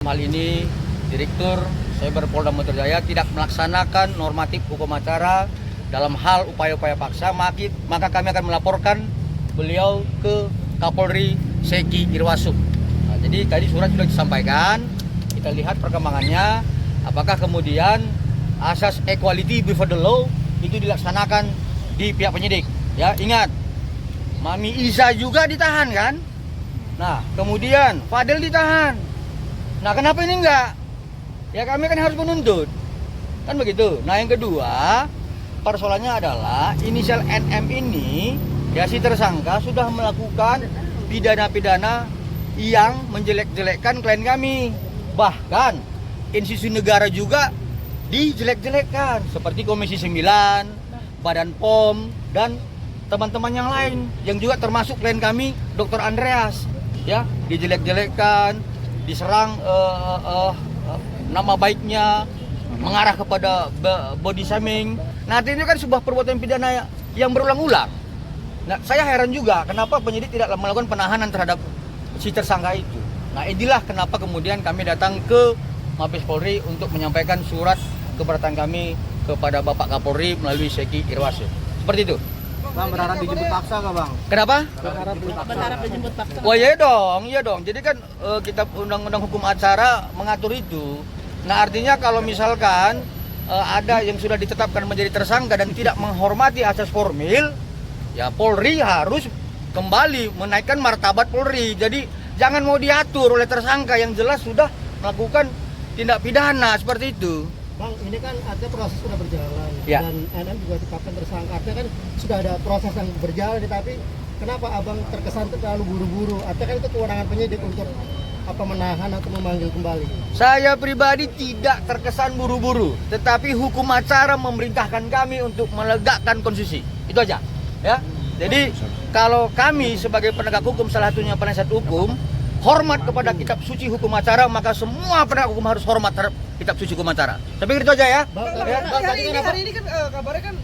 hal ini Direktur Cyber Polda Metro Jaya tidak melaksanakan normatif hukum acara dalam hal upaya-upaya paksa, maka kami akan melaporkan beliau ke Kapolri Seki Irwasum. Nah, jadi tadi surat sudah disampaikan, kita lihat perkembangannya, apakah kemudian asas equality before the law itu dilaksanakan di pihak penyidik. Ya, ingat, Mami Isa juga ditahan kan? Nah, kemudian Fadel ditahan. Nah, kenapa ini enggak? Ya kami kan harus menuntut. Kan begitu. Nah, yang kedua, persoalannya adalah inisial NM ini, ya si tersangka sudah melakukan pidana-pidana yang menjelek-jelekkan klien kami. Bahkan institusi negara juga dijelek-jelekkan seperti Komisi 9, Badan POM, dan teman-teman yang lain yang juga termasuk klien kami Dr. Andreas, ya dijelek-jelekkan, diserang nama baiknya, mengarah kepada body shaming. Nah, ini kan sebuah perbuatan pidana yang berulang-ulang. Nah, saya heran juga kenapa penyidik tidak melakukan penahanan terhadap si tersangka itu. Nah, inilah kenapa kemudian kami datang ke Mabes Polri untuk menyampaikan surat keberatan kami kepada Bapak Kapolri melalui Seki Irwasum. Seperti itu. Bang, berharap dijemput paksa nggak bang? Kenapa? Berharap dijemput paksa. Oh iya dong. Jadi kan kitab undang-undang hukum acara mengatur itu. Nah, artinya kalau misalkan ada yang sudah ditetapkan menjadi tersangka dan tidak menghormati asas formil, ya Polri harus kembali menaikkan martabat Polri. Jadi jangan mau diatur oleh tersangka yang jelas sudah melakukan tindak pidana seperti itu. Bang, ini kan artinya proses sudah berjalan, ya. Dan NM juga ditetapkan tersangka. Artinya kan sudah ada proses yang berjalan, tapi kenapa abang terkesan terlalu buru-buru? Artinya kan itu kewenangan penyidik untuk menahan atau memanggil kembali. Saya pribadi tidak terkesan buru-buru, tetapi hukum acara memerintahkan kami untuk menegakkan konstitusi. Itu aja, ya. Jadi kalau kami sebagai penegak hukum, salah satunya penasihat hukum, hormat kepada kitab suci hukum acara, maka semua penegak hukum harus hormat terhadap kitab suci hukum acara. Tapi itu aja ya. Hari ini kan kabarnya kan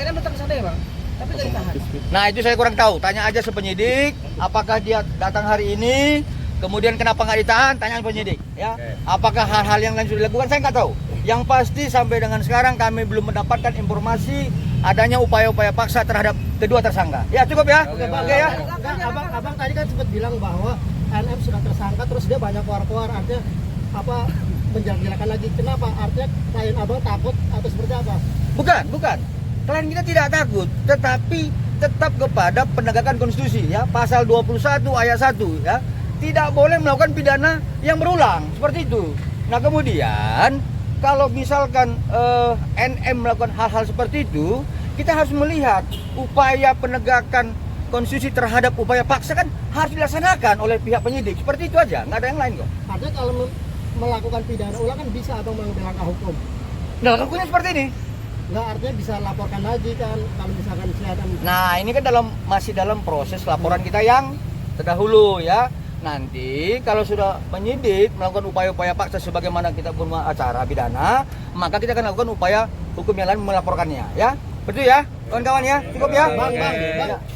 NM datang ke sana ya bang, tapi nggak ditahan. Nah, itu saya kurang tahu. Tanya aja sepenyidik, apakah dia datang hari ini, kemudian kenapa nggak ditahan? Tanya penyidik. Ya. Apakah hal-hal yang lain sudah dilakukan? Saya nggak tahu. Yang pasti sampai dengan sekarang kami belum mendapatkan informasi adanya upaya-upaya paksa terhadap kedua tersangka. Ya cukup ya. Oke ya. Abang tadi kan sempat bilang bahwa NM sudah tersangka, terus dia banyak keluar-keluar, artinya menjelek-jelekan lagi. Kenapa? Artinya klien abang takut atau seperti apa? Bukan. Klien kita tidak takut, tetapi tetap kepada penegakan konstitusi ya. Pasal 21 ayat 1 ya. Tidak boleh melakukan pidana yang berulang seperti itu. Nah, kemudian kalau misalkan NM melakukan hal-hal seperti itu, kita harus melihat upaya penegakan konstitusi terhadap upaya paksa kan harus dilaksanakan oleh pihak penyidik. Seperti itu aja, nggak ada yang lain kok. Artinya kalau melakukan pidana ulang kan bisa abang mengambil langkah hukum. Nah, lakukannya seperti ini. Nggak, artinya bisa laporkan lagi kan kalau misalkan kelihatan. Nah, ini kan masih dalam proses laporan kita yang terdahulu ya. Nanti kalau sudah penyidik melakukan upaya-upaya paksa sebagaimana kita punya acara pidana, maka kita akan lakukan upaya hukum yang lain melaporkannya ya. Betul ya kawan-kawan ya, cukup ya. Bang,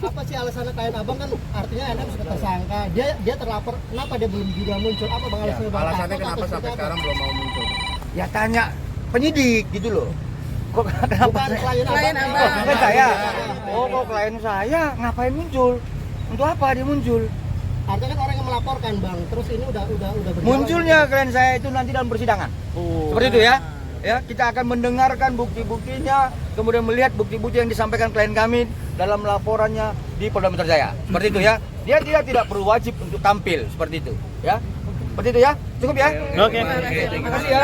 apa sih alasannya klien abang kan artinya NM sudah tersangka, dia terlapor, kenapa dia belum juga muncul? Apa bang alasannya bang? Alasannya kenapa sampai sekarang belum mau muncul? Ya tanya penyidik gitu loh. Kok kenapa Bukan klien abang. Klien saya. Oh, kok klien saya ngapain muncul? Untuk apa dia muncul? Artinya kan orang yang melaporkan bang, terus ini udah berjalan. Munculnya klien saya itu nanti dalam persidangan. Seperti itu ya. Ya, kita akan mendengarkan bukti-buktinya, kemudian melihat bukti-bukti yang disampaikan klien kami dalam laporannya di Polda Metro Jaya. Seperti itu ya. Dia tidak perlu wajib untuk tampil seperti itu, ya. Seperti itu ya. Cukup ya. Oke. Terima kasih ya.